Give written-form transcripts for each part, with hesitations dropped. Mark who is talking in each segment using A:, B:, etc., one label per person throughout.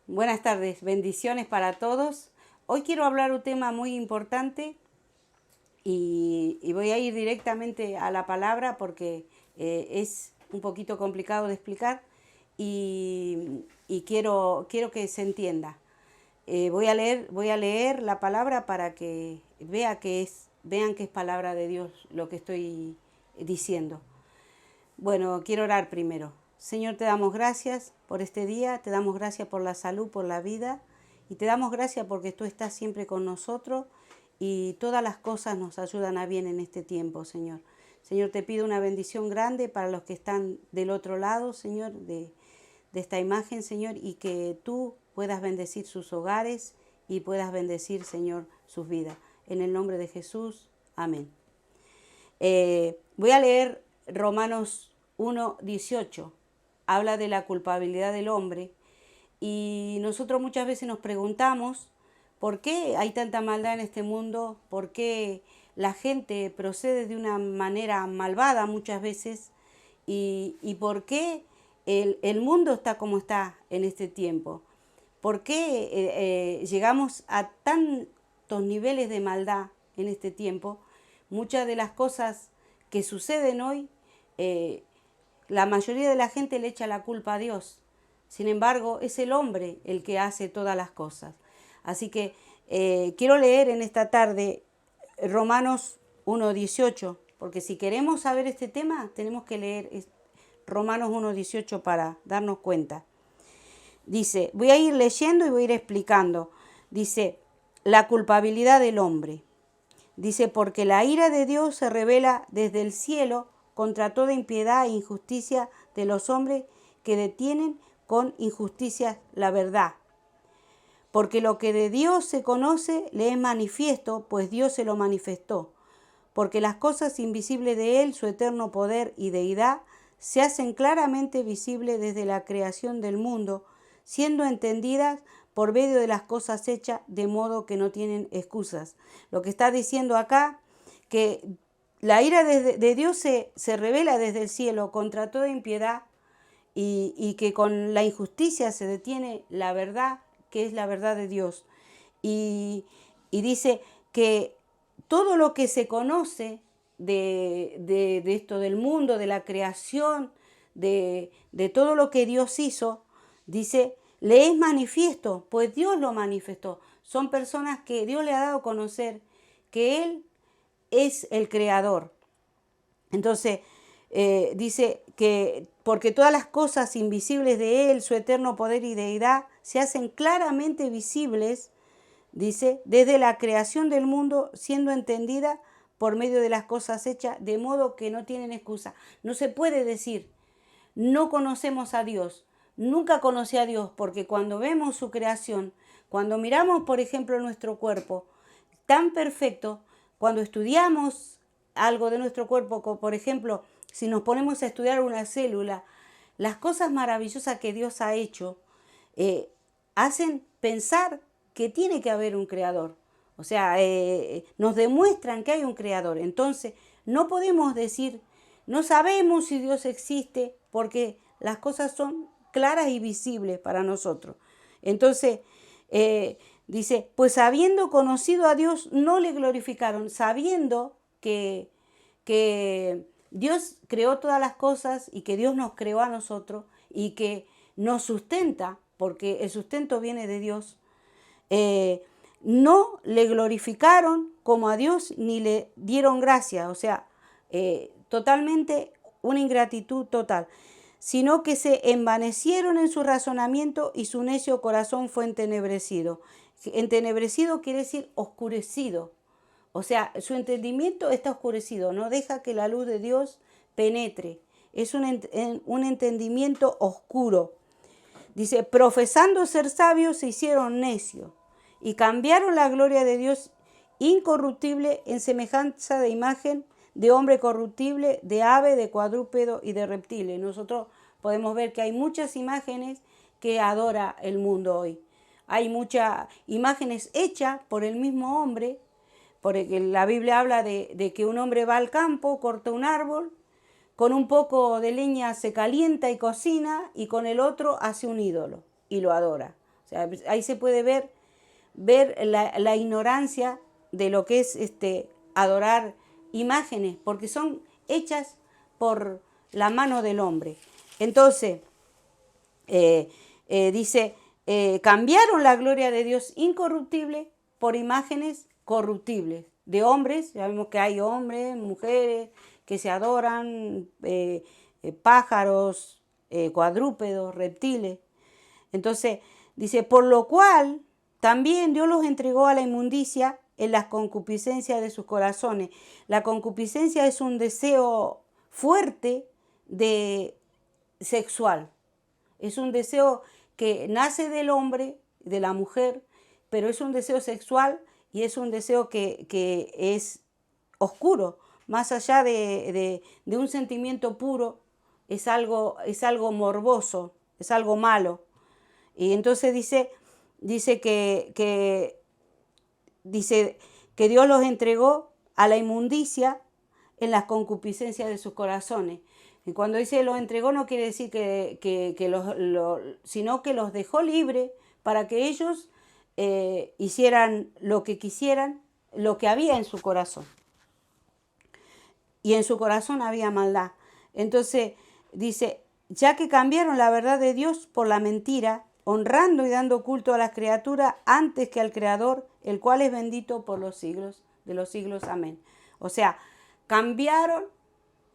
A: Buenas tardes, bendiciones para todos. Hoy quiero hablar un tema muy importante y voy a ir directamente a la palabra porque es un poquito complicado de explicar y quiero que se entienda. Voy a leer la palabra para que vean que es palabra de Dios lo que estoy diciendo. Bueno, quiero orar primero. Señor, te damos gracias por este día, te damos gracias por la salud, por la vida, y te damos gracias porque tú estás siempre con nosotros y todas las cosas nos ayudan a bien en este tiempo, Señor. Señor, te pido una bendición grande para los que están del otro lado, Señor, de esta imagen, Señor, y que tú puedas bendecir sus hogares y puedas bendecir, Señor, sus vidas. En el nombre de Jesús, amén. Voy a leer Romanos 1:18. Habla de la culpabilidad del hombre y nosotros muchas veces nos preguntamos por qué hay tanta maldad en este mundo, por qué la gente procede de una manera malvada muchas veces y por qué el mundo está como está en este tiempo. ¿Por qué llegamos a tantos niveles de maldad en este tiempo? Muchas de las cosas que suceden hoy, la mayoría de la gente le echa la culpa a Dios. Sin embargo, es el hombre el que hace todas las cosas. Así que quiero leer en esta tarde Romanos 1:18, porque si queremos saber este tema, tenemos que leer Romanos 1:18 para darnos cuenta. Dice, voy a ir leyendo y voy a ir explicando. Dice, la culpabilidad del hombre. Dice, porque la ira de Dios se revela desde el cielo contra toda impiedad e injusticia de los hombres que detienen con injusticia la verdad. Porque lo que de Dios se conoce le es manifiesto, pues Dios se lo manifestó. Porque las cosas invisibles de Él, su eterno poder y deidad, se hacen claramente visibles desde la creación del mundo, siendo entendidas por medio de las cosas hechas, de modo que no tienen excusas. Lo que está diciendo acá, que la ira de Dios se revela desde el cielo contra toda impiedad y que con la injusticia se detiene la verdad, que es la verdad de Dios. Y dice que todo lo que se conoce de esto del mundo, de la creación, de todo lo que Dios hizo, dice, le es manifiesto, pues Dios lo manifestó. Son personas que Dios le ha dado a conocer que Él es el creador. Entonces, dice que porque todas las cosas invisibles de Él, su eterno poder y deidad, se hacen claramente visibles, dice, desde la creación del mundo, siendo entendida por medio de las cosas hechas, de modo que no tienen excusa. No se puede decir, no conocemos a Dios, nunca conocí a Dios, porque cuando vemos su creación, cuando miramos, por ejemplo, nuestro cuerpo tan perfecto, cuando estudiamos algo de nuestro cuerpo, como por ejemplo, si nos ponemos a estudiar una célula, las cosas maravillosas que Dios ha hecho hacen pensar que tiene que haber un creador. O sea, nos demuestran que hay un creador. Entonces, no podemos decir, no sabemos si Dios existe, porque las cosas son claras y visibles para nosotros. Entonces, dice, pues habiendo conocido a Dios, no le glorificaron, sabiendo que Dios creó todas las cosas y que Dios nos creó a nosotros y que nos sustenta, porque el sustento viene de Dios. No le glorificaron como a Dios ni le dieron gracia, o sea, totalmente una ingratitud total, sino que se envanecieron en su razonamiento y su necio corazón fue entenebrecido. Entenebrecido quiere decir oscurecido, o sea, su entendimiento está oscurecido, no deja que la luz de Dios penetre, es un entendimiento oscuro. Dice, profesando ser sabios se hicieron necios y cambiaron la gloria de Dios incorruptible en semejanza de imagen de hombre corruptible, de ave, de cuadrúpedo y de reptiles. Nosotros podemos ver que hay muchas imágenes que adora el mundo hoy. Hay muchas imágenes hechas por el mismo hombre, porque la Biblia habla de que un hombre va al campo, corta un árbol, con un poco de leña se calienta y cocina y con el otro hace un ídolo y lo adora. O sea, ahí se puede ver la ignorancia de lo que es adorar imágenes, porque son hechas por la mano del hombre. Entonces, dice, cambiaron la gloria de Dios incorruptible por imágenes corruptibles de hombres. Ya vemos que hay hombres, mujeres que se adoran, pájaros, cuadrúpedos, reptiles. Entonces, dice, por lo cual también Dios los entregó a la inmundicia en las concupiscencias de sus corazones. La concupiscencia es un deseo fuerte de sexual. Es un deseo que nace del hombre, de la mujer, pero es un deseo sexual y es un deseo que es oscuro. Más allá de un sentimiento puro, es algo morboso, es algo malo. Y entonces dice que Dios los entregó a la inmundicia en las concupiscencias de sus corazones. Y cuando dice los entregó no quiere decir sino que los dejó libre para que ellos hicieran lo que quisieran, lo que había en su corazón. Y en su corazón había maldad. Entonces dice, ya que cambiaron la verdad de Dios por la mentira, honrando y dando culto a las criaturas antes que al Creador, el cual es bendito por los siglos de los siglos. Amén. O sea, cambiaron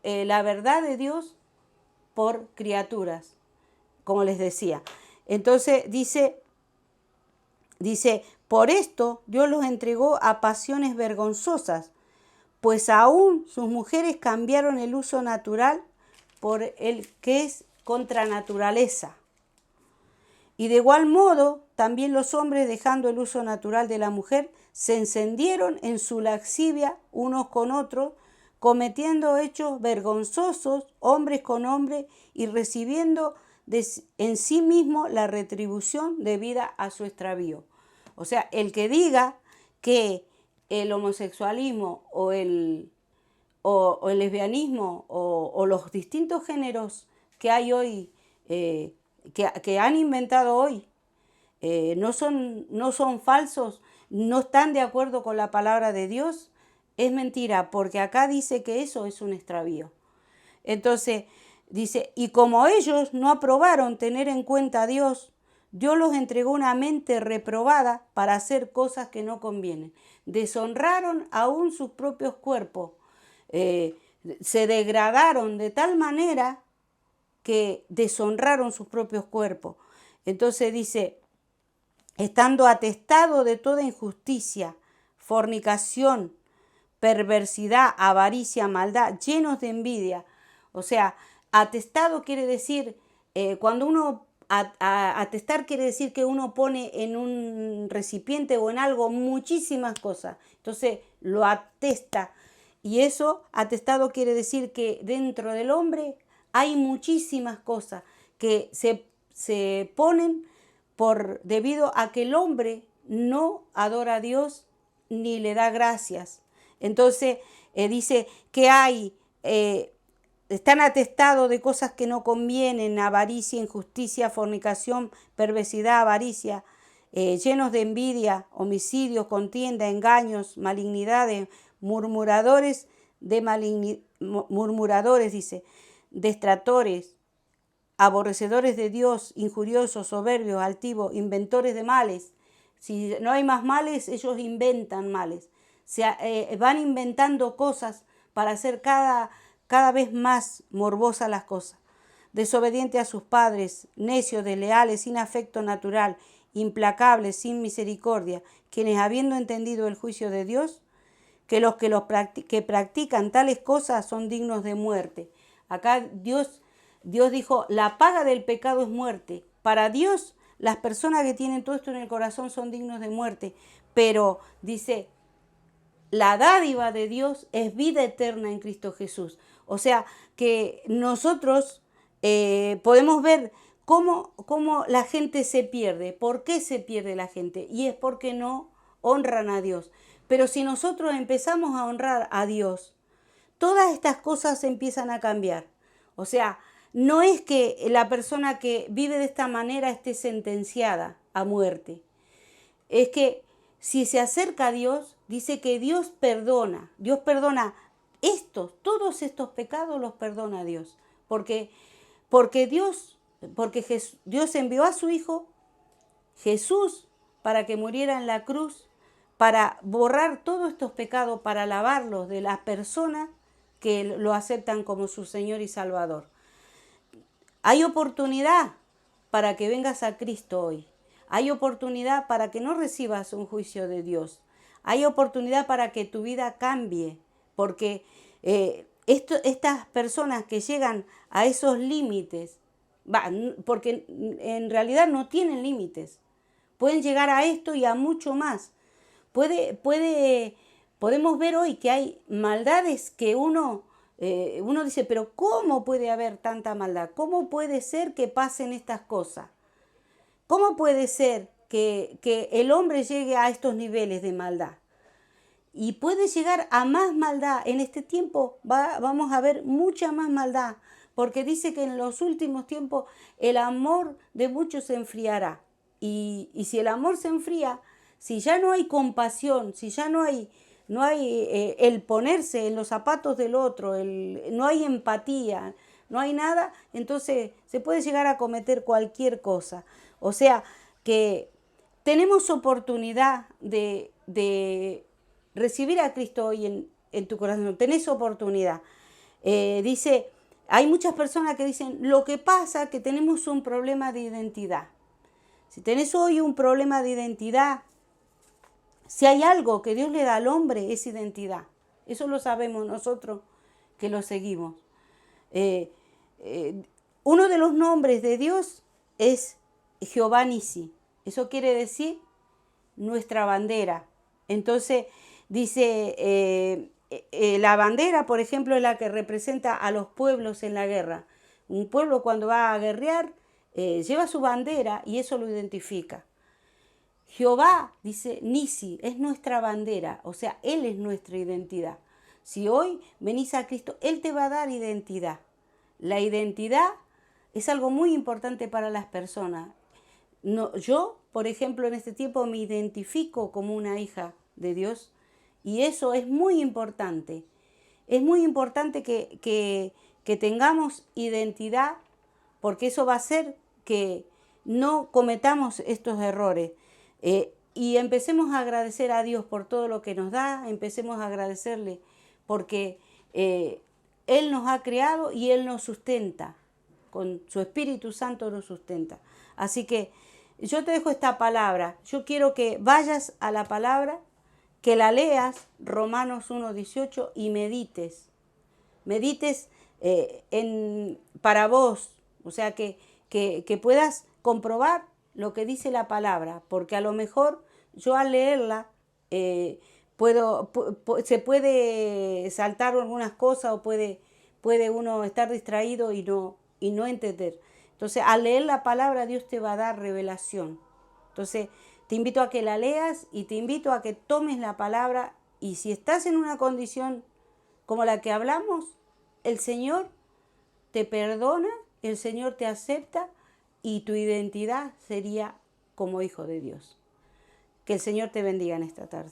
A: la verdad de Dios por criaturas, como les decía. Entonces dice, por esto Dios los entregó a pasiones vergonzosas, pues aún sus mujeres cambiaron el uso natural por el que es contra naturaleza. Y de igual modo, también los hombres, dejando el uso natural de la mujer, se encendieron en su lascivia unos con otros, cometiendo hechos vergonzosos, hombres con hombres, y recibiendo en sí mismo la retribución debida a su extravío. O sea, el que diga que el homosexualismo o el lesbianismo o los distintos géneros que hay hoy, que han inventado hoy, no son falsos, no están de acuerdo con la palabra de Dios, es mentira, porque acá dice que eso es un extravío. Entonces dice, y como ellos no aprobaron tener en cuenta a Dios, Dios los entregó una mente reprobada para hacer cosas que no convienen. Deshonraron aún sus propios cuerpos, se degradaron de tal manera que deshonraron sus propios cuerpos. Entonces dice, estando atestado de toda injusticia, fornicación, perversidad, avaricia, maldad, llenos de envidia. O sea, atestado quiere decir, cuando uno, atestar quiere decir que uno pone en un recipiente o en algo muchísimas cosas. Entonces lo atesta. Y eso, atestado quiere decir que dentro del hombre hay muchísimas cosas que se ponen debido a que el hombre no adora a Dios ni le da gracias. Entonces dice que están atestados de cosas que no convienen: avaricia, injusticia, fornicación, perversidad, avaricia, llenos de envidia, homicidios, contienda, engaños, malignidades, murmuradores, murmuradores, dice, destratores, aborrecedores de Dios, injuriosos, soberbios, altivos, inventores de males. Si no hay más males, ellos inventan males. Van inventando cosas para hacer cada vez más morbosas las cosas. Desobedientes a sus padres, necios, desleales, sin afecto natural, implacables, sin misericordia, quienes, habiendo entendido el juicio de Dios, que los que practican tales cosas son dignos de muerte. Acá Dios dijo, la paga del pecado es muerte. Para Dios, las personas que tienen todo esto en el corazón son dignos de muerte. Pero dice, la dádiva de Dios es vida eterna en Cristo Jesús. O sea, que nosotros podemos ver cómo la gente se pierde. ¿Por qué se pierde la gente? Y es porque no honran a Dios. Pero si nosotros empezamos a honrar a Dios, todas estas cosas empiezan a cambiar. O sea, no es que la persona que vive de esta manera esté sentenciada a muerte. Es que si se acerca a Dios, dice que Dios perdona todos estos pecados los perdona Dios. Porque Dios envió a su Hijo Jesús para que muriera en la cruz, para borrar todos estos pecados, para lavarlos de las personas que lo aceptan como su Señor y Salvador. Hay oportunidad para que vengas a Cristo hoy. Hay oportunidad para que no recibas un juicio de Dios. Hay oportunidad para que tu vida cambie, porque estas personas que llegan a esos límites, porque en realidad no tienen límites, pueden llegar a esto y a mucho más. Podemos ver hoy que hay maldades que uno dice, pero ¿cómo puede haber tanta maldad? ¿Cómo puede ser que pasen estas cosas? ¿Cómo puede ser que el hombre llegue a estos niveles de maldad? Y puede llegar a más maldad. En este tiempo vamos a ver mucha más maldad, porque dice que en los últimos tiempos el amor de muchos se enfriará. Y si el amor se enfría, si ya no hay compasión, si ya no hay el ponerse en los zapatos del otro, no hay empatía, no hay nada, entonces se puede llegar a cometer cualquier cosa. O sea que tenemos oportunidad de recibir a Cristo hoy en tu corazón, tenés oportunidad. Dice, hay muchas personas que dicen, lo que pasa es que tenemos un problema de identidad. Si tenés hoy un problema de identidad, si hay algo que Dios le da al hombre, es identidad. Eso lo sabemos nosotros que lo seguimos. Uno de los nombres de Dios es Jehová Nisi. Eso quiere decir nuestra bandera. Entonces dice, la bandera, por ejemplo, es la que representa a los pueblos en la guerra. Un pueblo cuando va a guerrear lleva su bandera y eso lo identifica. Jehová, dice Nisi, es nuestra bandera, o sea, Él es nuestra identidad. Si hoy venís a Cristo, Él te va a dar identidad. La identidad es algo muy importante para las personas. No, yo, por ejemplo, en este tiempo me identifico como una hija de Dios y eso es muy importante. Es muy importante que tengamos identidad, porque eso va a hacer que no cometamos estos errores. Y empecemos a agradecer a Dios por todo lo que nos da, empecemos a agradecerle porque Él nos ha creado y Él nos sustenta, con su Espíritu Santo nos sustenta. Así que yo te dejo esta palabra, yo quiero que vayas a la palabra, que la leas, Romanos 1:18, y medites para vos, o sea que puedas comprobar lo que dice la palabra, porque a lo mejor yo al leerla se puede saltar algunas cosas o puede uno estar distraído y no entender. Entonces, al leer la palabra, Dios te va a dar revelación. Entonces, te invito a que la leas y te invito a que tomes la palabra y si estás en una condición como la que hablamos, el Señor te perdona, el Señor te acepta y tu identidad sería como hijo de Dios. Que el Señor te bendiga en esta tarde.